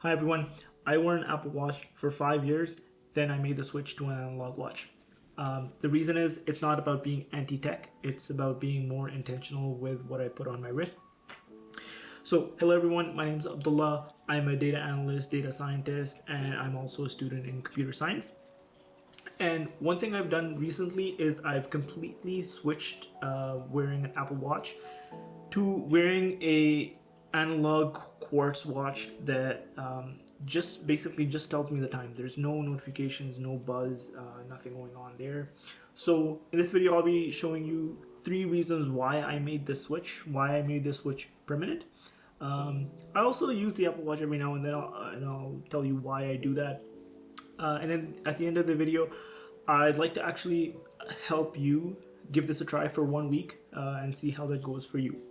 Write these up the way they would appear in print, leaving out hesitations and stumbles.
Hi everyone. I wore an Apple Watch for 5 years, then I made the switch to an analog watch. The reason is it's not about being anti tech, it's about being more intentional with what I put on my wrist. So, hello everyone, my name is Abdullah. I'm a data analyst, data scientist, and I'm also a student in computer science. And one thing I've done recently is I've completely switched wearing an Apple Watch to wearing a analog quartz watch that just basically just tells me the time. There's no notifications, no buzz, nothing going on there. So in this video, I'll be showing you 3 reasons why I made this switch, why I made this switch permanent. I also use the Apple Watch every now and then, and I'll tell you why I do that. And then at the end of the video, I'd like to actually help you give this a try for 1 week and see how that goes for you.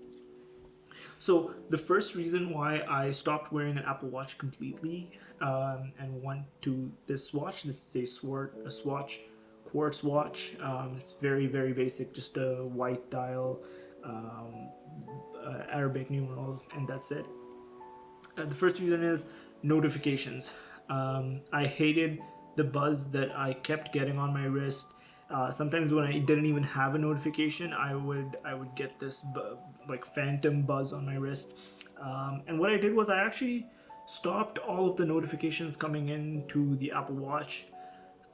So the first reason why I stopped wearing an Apple Watch completely and went to this watch. This is a Swatch quartz watch. It's very basic, just a white dial, Arabic numerals, and that's it. The first reason is notifications. I hated the buzz that I kept getting on my wrist. Sometimes when I didn't even have a notification, I would get this like phantom buzz on my wrist. And what I did was I actually stopped all of the notifications coming into the Apple Watch.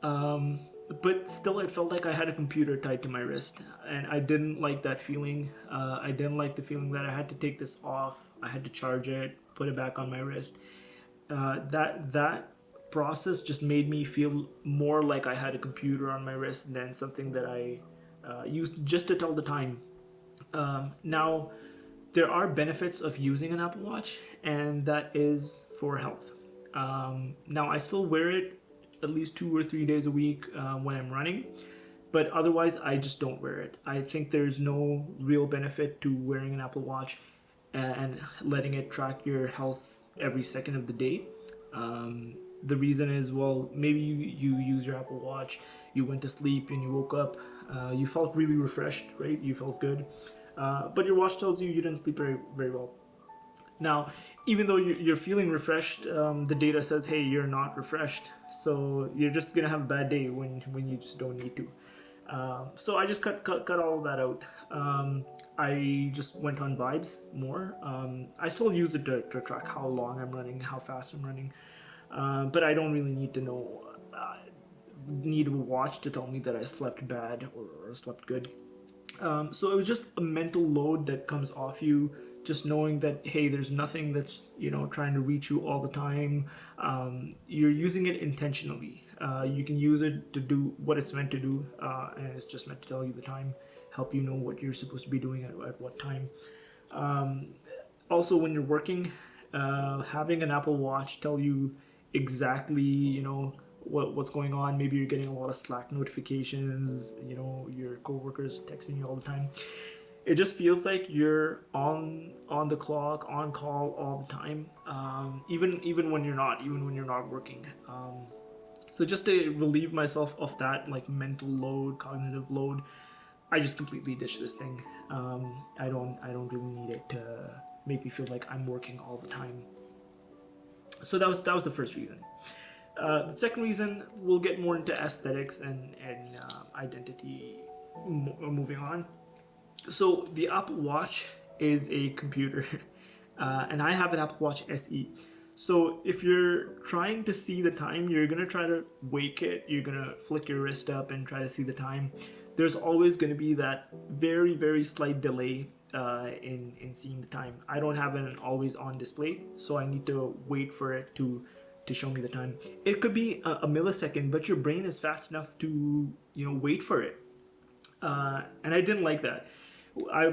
But still, it felt like I had a computer tied to my wrist, and I didn't like that feeling. I didn't like the feeling that I had to take this off. I had to charge it, put it back on my wrist. That process just made me feel more like I had a computer on my wrist than something that I used just to tell the time. Now, there are benefits of using an Apple Watch, and that is for health. Now, I still wear it at least 2 or 3 days a week when I'm running, but otherwise, I just don't wear it. I think there's no real benefit to wearing an Apple Watch and letting it track your health every second of the day. The reason is, well, maybe you use your Apple Watch, you went to sleep and you woke up, you felt really refreshed, right? You felt good. But your watch tells you didn't sleep very well. Now, even though you're feeling refreshed, the data says, hey, you're not refreshed. So you're just going to have a bad day when you just don't need to. So I just cut all of that out. I just went on vibes more. I still use it to track how long I'm running, how fast I'm running. But I don't really need to know, need a watch to tell me that I slept bad or slept good. So it was just a mental load that comes off you, just knowing that, hey, there's nothing that's trying to reach you all the time. You're using it intentionally. You can use it to do what it's meant to do, and it's just meant to tell you the time, help you know what you're supposed to be doing at what time. Also, when you're working, having an Apple Watch tell you exactly what's going on. Maybe you're getting a lot of Slack notifications, your coworkers texting you all the time. It just feels like you're on the clock, on call all the time, even when you're not working. So just to relieve myself of that like mental load, cognitive load, I just completely ditched this thing. I don't really need it to make me feel like I'm working all the time. So that was the first reason. The second reason, we'll get more into aesthetics and identity moving on. So the Apple Watch is a computer, and I have an Apple Watch SE. So if you're trying to see the time, you're gonna try to wake it. You're gonna flick your wrist up and try to see the time. There's always gonna be that very slight delay in seeing the time. I don't have an always on display, so I need to wait for it to show me the time. It could be a millisecond, but your brain is fast enough to wait for it. And I didn't like that.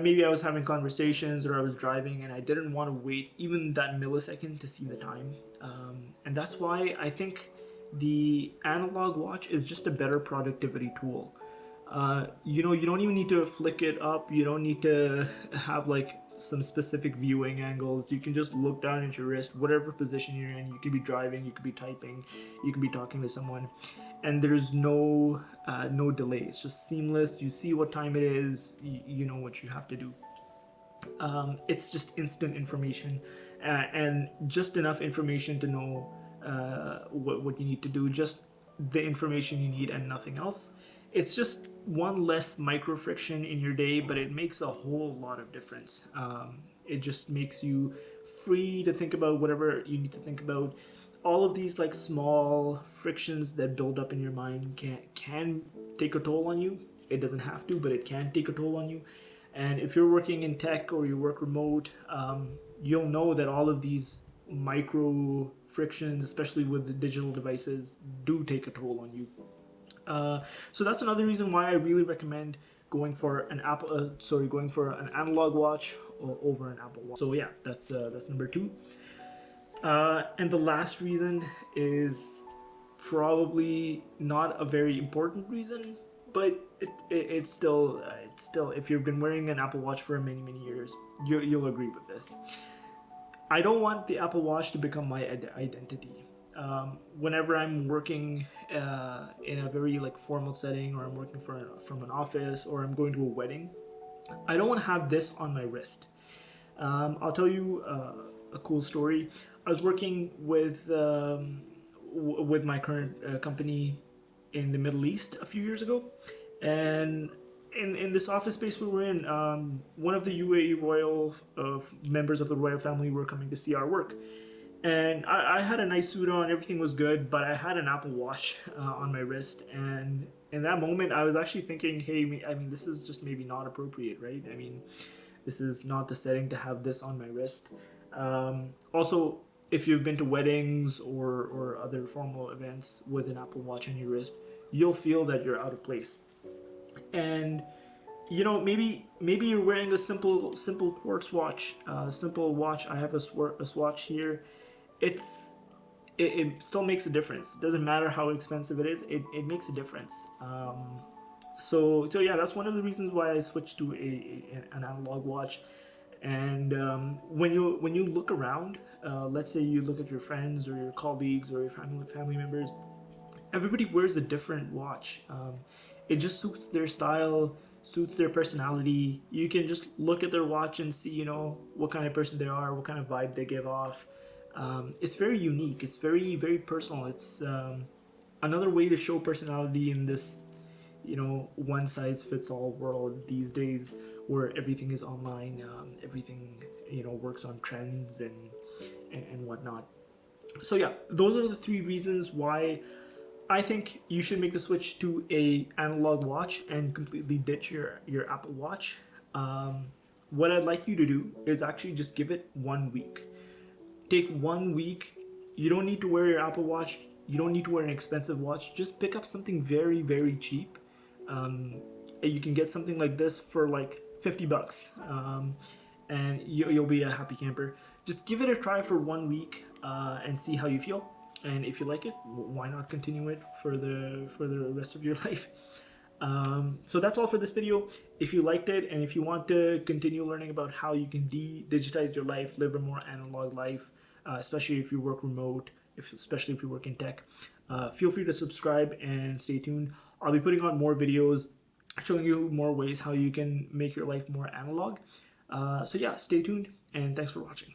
Maybe I was having conversations or I was driving and I didn't want to wait even that millisecond to see the time. And that's why I think the analog watch is just a better productivity tool. You don't even need to flick it up. You don't need to have like some specific viewing angles. You can just look down at your wrist, whatever position you're in. You could be driving, you could be typing, you could be talking to someone, and there's no delay. It's just seamless. You see what time it is. You know what you have to do. It's just instant information, and just enough information to know what you need to do, just the information you need and nothing else. It's just one less micro friction in your day, but it makes a whole lot of difference. It just makes you free to think about whatever you need to think about. All of these like small frictions that build up in your mind can take a toll on you. It doesn't have to, but it can take a toll on you. And if you're working in tech or you work remote, you'll know that all of these micro frictions, especially with the digital devices, do take a toll on you. So that's another reason why I really recommend going for an analog watch over an Apple Watch. So yeah, that's number 2. And the last reason is probably not a very important reason, but it's still if you've been wearing an Apple Watch for many years, you'll agree with this. I don't want the Apple Watch to become my identity. Whenever I'm working in a very like formal setting, or I'm working from an office, or I'm going to a wedding, I don't want to have this on my wrist. I'll tell you a cool story. I was working with my current company in the Middle East a few years ago, and in this office space we were in, one of the UAE royal members of the royal family were coming to see our work. And I had a nice suit on, everything was good, but I had an Apple Watch on my wrist. And in that moment, I was actually thinking, hey, I mean, this is just maybe not appropriate, right? I mean, this is not the setting to have this on my wrist. Also, if you've been to weddings or other formal events with an Apple Watch on your wrist, you'll feel that you're out of place. And you know, maybe you're wearing a simple quartz watch, simple watch. I have a swatch here. It still makes a difference. It doesn't matter how expensive it is. It makes a difference. So yeah, that's one of the reasons why I switched to an analog watch. And when you look around, let's say you look at your friends or your colleagues or your family members, everybody wears a different watch. It just suits their style, suits their personality. You can just look at their watch and see, you know, what kind of person they are, what kind of vibe they give off. It's very unique. It's very personal. It's another way to show personality in this, you know, one size fits all world these days, where everything is online. Everything, you know, works on trends and whatnot. So yeah, those are the 3 reasons why I think you should make the switch to a analog watch and completely ditch your Apple Watch. What I'd like you to do is actually just give it 1 week. Take 1 week. You don't need to wear your Apple Watch. You don't need to wear an expensive watch. Just pick up something very cheap. You can get something like this for like $50, and you'll be a happy camper. Just give it a try for 1 week and see how you feel. And if you like it, why not continue it for the rest of your life? So that's all for this video. If you liked it, and if you want to continue learning about how you can digitize your life, live a more analog life, especially if you work remote, especially if you work in tech, feel free to subscribe and stay tuned. I'll be putting on more videos showing you more ways how you can make your life more analog. So yeah, stay tuned, and thanks for watching.